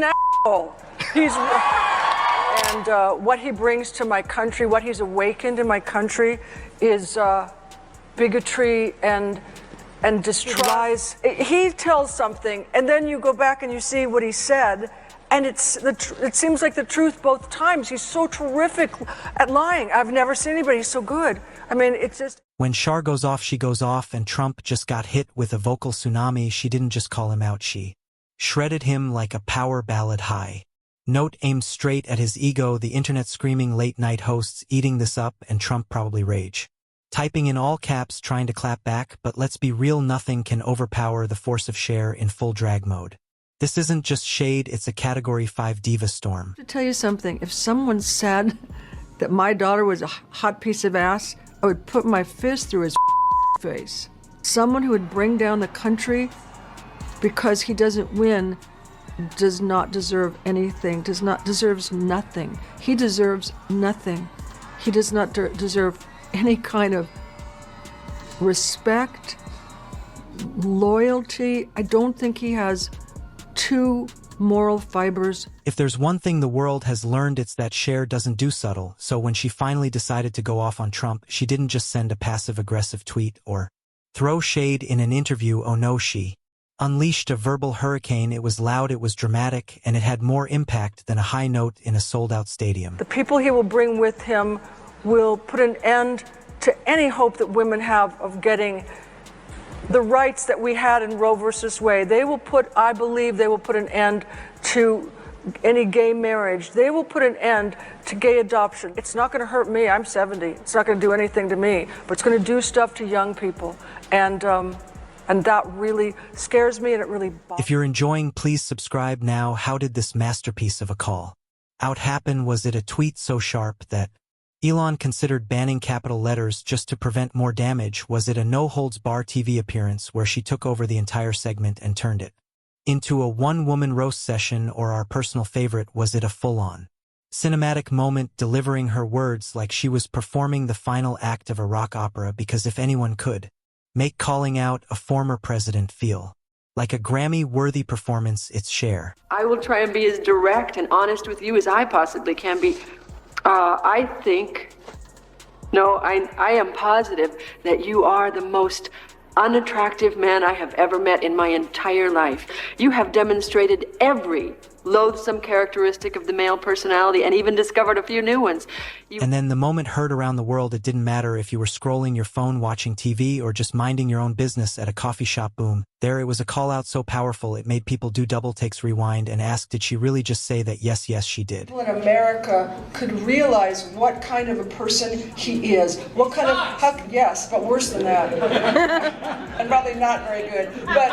an asshole. And what he brings to my country, what he's awakened in my country, is bigotry and distrust. He tells something, and then you go back and you see what he said, and it seems like the truth both times. He's so terrific at lying. I've never seen anybody so good. I mean, it's just... When Cher goes off, she goes off, and Trump just got hit with a vocal tsunami. She didn't just call him out, she shredded him like a power ballad high. Note aimed straight at his ego, the internet screaming late-night hosts eating this up, and Trump probably rage. Typing in all caps, trying to clap back, but let's be real, nothing can overpower the force of Cher in full drag mode. This isn't just shade, it's a Category 5 diva storm. To tell you something, if someone said that my daughter was a hot piece of ass, I would put my fist through his face. Someone who would bring down the country because he doesn't win does not deserve anything, deserves nothing. He deserves nothing. He does not deserve any kind of respect, loyalty. I don't think he has two moral fibers. If there's one thing the world has learned, it's that Cher doesn't do subtle, so when she finally decided to go off on Trump, she didn't just send a passive-aggressive tweet or throw shade in an interview. Oh no, she unleashed a verbal hurricane. It was loud, it was dramatic, and it had more impact than a high note in a sold-out stadium. The people he will bring with him will put an end to any hope that women have of getting the rights that we had in Roe versus Wade. I believe they will put an end to any gay marriage. They will put an end to gay adoption. It's not going to hurt me. I'm 70. It's not going to do anything to me, but it's going to do stuff to young people. And that really scares me, and it really bothers me. If you're enjoying, please subscribe now. How did this masterpiece of a call out happen? Was it a tweet so sharp that Elon considered banning capital letters just to prevent more damage? Was it a no-holds-bar TV appearance where she took over the entire segment and turned it into a one-woman roast session? Or our personal favorite, was it a full-on cinematic moment, delivering her words like she was performing the final act of a rock opera? Because if anyone could make calling out a former president feel like a Grammy-worthy performance, it's Cher. I will try and be as direct and honest with you as I possibly can be. I am positive that you are the most unattractive man I have ever met in my entire life. You have demonstrated every loathsome characteristic of the male personality and even discovered a few new ones. And then the moment heard around the world, it didn't matter if you were scrolling your phone, watching TV, or just minding your own business at a coffee shop. Boom. There it was, a call out so powerful it made people do double takes, rewind, and ask, did she really just say that? Yes, she did. People in America could realize what kind of a person he is. What kind of, yes, but worse than that. And probably not very good. But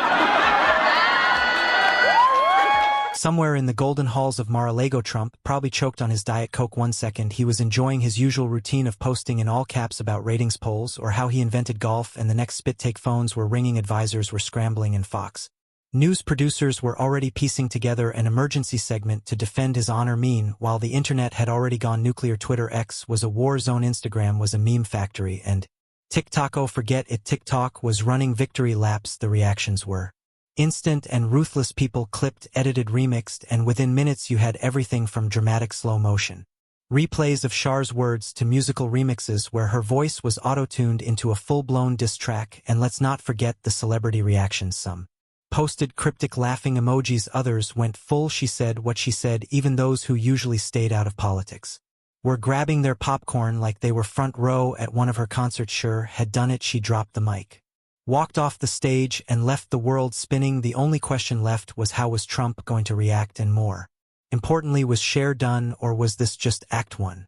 somewhere in the golden halls of Mar-a-Lago, Trump probably choked on his Diet Coke. 1 second he was enjoying his usual routine of posting in all caps about ratings polls or how he invented golf, and the next spit take phones were ringing, advisors were scrambling, and Fox News producers were already piecing together an emergency segment to defend his honor. Meanwhile, the internet had already gone nuclear. Twitter X was a war zone, Instagram was a meme factory, and TikTok, oh forget it, TikTok was running victory laps. The reactions were instant and ruthless. People clipped, edited, remixed, and within minutes you had everything from dramatic slow motion replays of Cher's words to musical remixes where her voice was auto-tuned into a full-blown diss track. And let's not forget the celebrity reactions. Some posted cryptic laughing emojis, others went full she said what she said. Even those who usually stayed out of politics were grabbing their popcorn like they were front row at one of her concerts. Cher had done it. She dropped the mic, walked off the stage, and left the world spinning. The only question left was, how was Trump going to react? And more importantly, was Cher done, or was this just act one?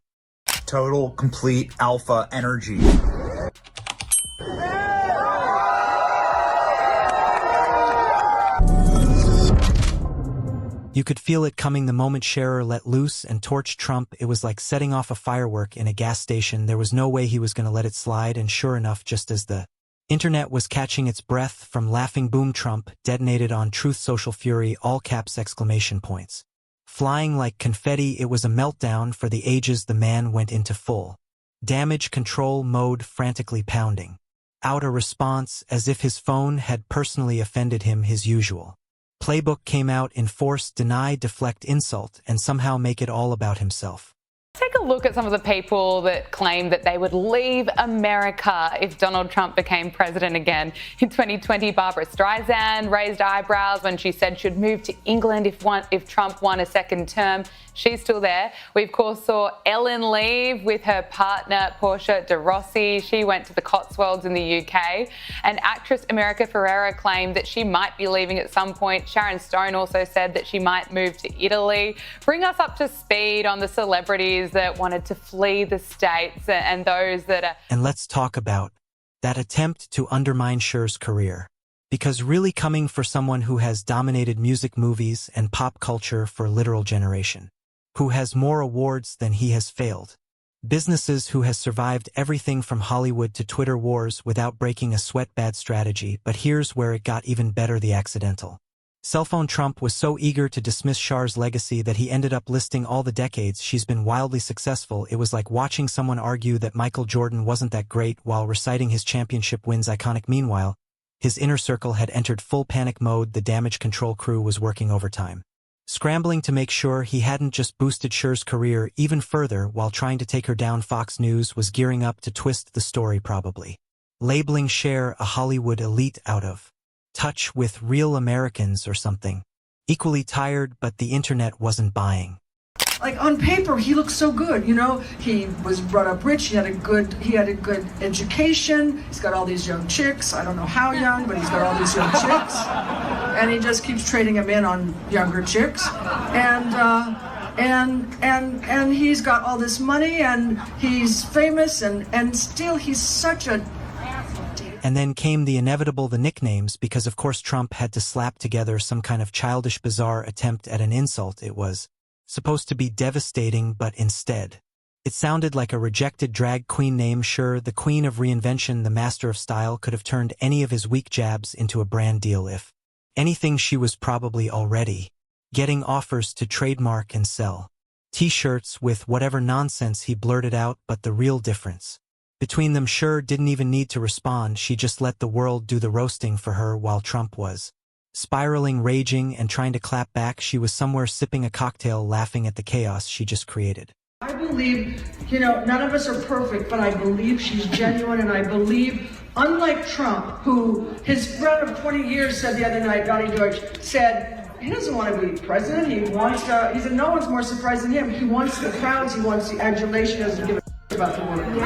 Total, complete alpha energy. You could feel it coming the moment Cher let loose and torched Trump. It was like setting off a firework in a gas station. There was no way he was going to let it slide, and sure enough, just as the internet was catching its breath from laughing, boom, Trump detonated on Truth Social. Fury, all caps, exclamation points flying like confetti. It was a meltdown for the ages. The man went into full damage control mode, frantically pounding out a response as if his phone had personally offended him. His usual Playbook came out in force, deny, deflect, insult, and somehow make it all about himself. Take a look at some of the people that claimed that they would leave America if Donald Trump became president again. In 2020, Barbara Streisand raised eyebrows when she said she'd move to England if Trump won a second term. She's still there. We, of course, saw Ellen leave with her partner, Portia de Rossi. She went to the Cotswolds in the UK. And actress America Ferrera claimed that she might be leaving at some point. Sharon Stone also said that she might move to Italy. Bring us up to speed on the celebrities that wanted to flee the States and those that are... And let's talk about that attempt to undermine Cher's career. Because really coming for someone who has dominated music, movies, and pop culture for a literal generation, who has more awards than he has failed, businesses who has survived everything from Hollywood to Twitter wars without breaking a sweat, bad strategy, but here's where it got even better, the accidental. Cellphone Trump was so eager to dismiss Cher's legacy that he ended up listing all the decades she's been wildly successful. It was like watching someone argue that Michael Jordan wasn't that great while reciting his championship wins iconic. Meanwhile, his inner circle had entered full panic mode. The damage control crew was working overtime, scrambling to make sure he hadn't just boosted Cher's career even further while trying to take her down. Fox News was gearing up to twist the story, probably labeling Cher a Hollywood elite out of touch with real Americans or something. Equally tired, but the internet wasn't buying. Like on paper, he looks so good, you know. He was brought up rich. He had a good education. He's got all these young chicks. I don't know how young, but he's got all these young chicks, and he just keeps trading them in on younger chicks. And he's got all this money, and he's famous, and still he's such a... And then came the inevitable, the nicknames, because of course Trump had to slap together some kind of childish, bizarre attempt at an insult. It was supposed to be devastating, but instead, it sounded like a rejected drag queen name. Cher, the queen of reinvention, the master of style, could have turned any of his weak jabs into a brand deal. If anything, she was probably already getting offers to trademark and sell t-shirts with whatever nonsense he blurted out. But the real difference between them, Cher didn't even need to respond. She just let the world do the roasting for her while Trump was spiraling, raging, and trying to clap back. She was somewhere sipping a cocktail, laughing at the chaos she just created. I believe, you know, none of us are perfect, but I believe she's genuine, and I believe, unlike Trump, who his friend of 20 years said the other night, Donnie Deutsch, said he doesn't want to be president. He wants to, he said no one's more surprised than him. He wants the crowds, he wants the adulation, doesn't give a about the woman.